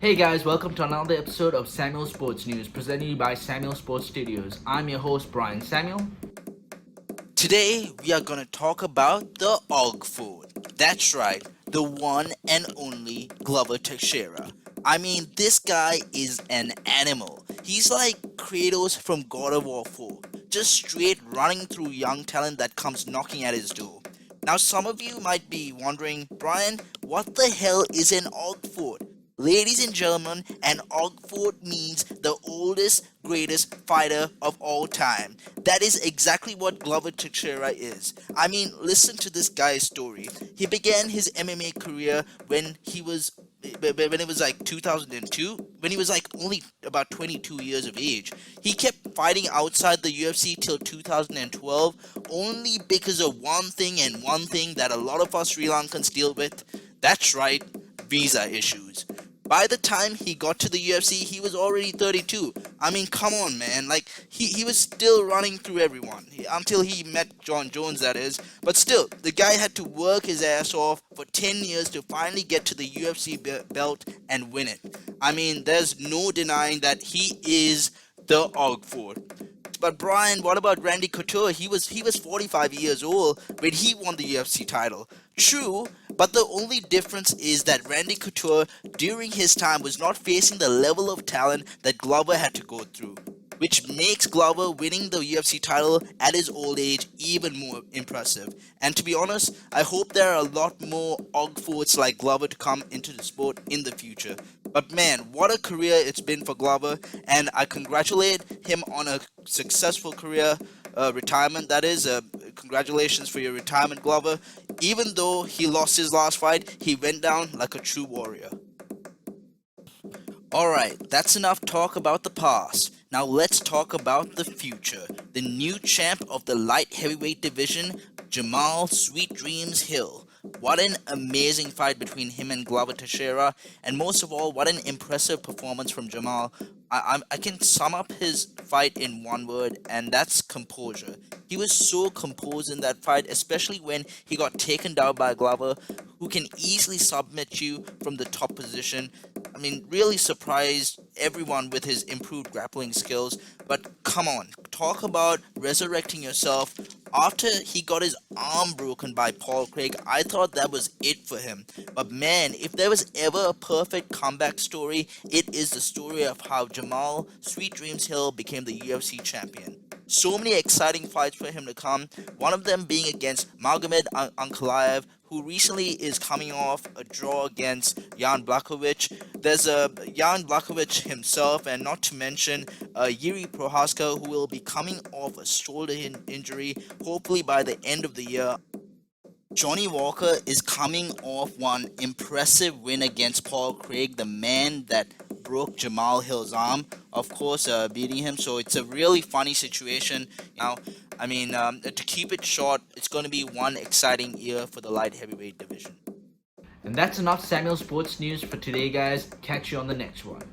Hey guys, welcome to another episode of Samuel Sports News presented by Samuel Sports Studios. I'm your host Brian Samuel. Today we are going to talk about the OGFOAT. That's right, the one and only Glover Teixeira. I mean, this guy is an animal. He's like Kratos from God of War 4, just straight running through young talent that comes knocking at his door. Now, some of you might be wondering, Brian, what the hell is an OGFOAT? Ladies and gentlemen, an OGFOAT means the oldest, greatest fighter of all time. That is exactly what Glover Teixeira is. I mean, listen to this guy's story. He began his MMA career when it was like 2002, when he was like only about 22 years of age. He kept fighting outside the UFC till 2012 only because of one thing and one thing that a lot of us Sri Lankans deal with. That's right, visa issues. By the time he got to the UFC, he was already 32. I mean, come on, man. Like, he was still running through everyone until he met John Jones, that is. But still, the guy had to work his ass off for 10 years to finally get to the UFC belt and win it. I mean, there's no denying that he is the OGFOAT. But Brian, what about Randy Couture? He was 45 years old when he won the UFC title. True, but the only difference is that Randy Couture during his time was not facing the level of talent that Glover had to go through, which makes Glover winning the UFC title at his old age even more impressive. And to be honest, I hope there are a lot more OGFOATs like Glover to come into the sport in the future. But man, what a career it's been for Glover, and I congratulate him on a successful career retirement. That is, congratulations for your retirement, Glover. Even though he lost his last fight, he went down like a true warrior. Alright, that's enough talk about the past. Now let's talk about the future. The new champ of the light heavyweight division, Jamal Sweet Dreams Hill. What an amazing fight between him and Glover Teixeira, and most of all, what an impressive performance from Jamal. I can sum up his fight in one word, and that's composure. He was so composed in that fight, especially when he got taken down by Glover, who can easily submit you from the top position. I mean, really surprised everyone with his improved grappling skills. But come on, talk about resurrecting yourself. After he got his arm broken by Paul Craig, I thought that was it for him. But man, if there was ever a perfect comeback story, it is the story of how Jamal Sweet Dreams Hill became the UFC champion. So many exciting fights for him to come, one of them being against Magomed Ankalaev, who recently is coming off a draw against Jan Blachowicz. There's Jan Blachowicz himself, and not to mention Yuri Prohaska, who will be coming off a shoulder injury, hopefully by the end of the year. Johnny Walker is coming off one impressive win against Paul Craig, the man that broke Jamal Hill's arm, of course, beating him. So it's a really funny situation. Now, I mean, to keep it short, it's going to be one exciting year for the light heavyweight division. And that's enough Samuel Sports News for today, guys. Catch you on the next one.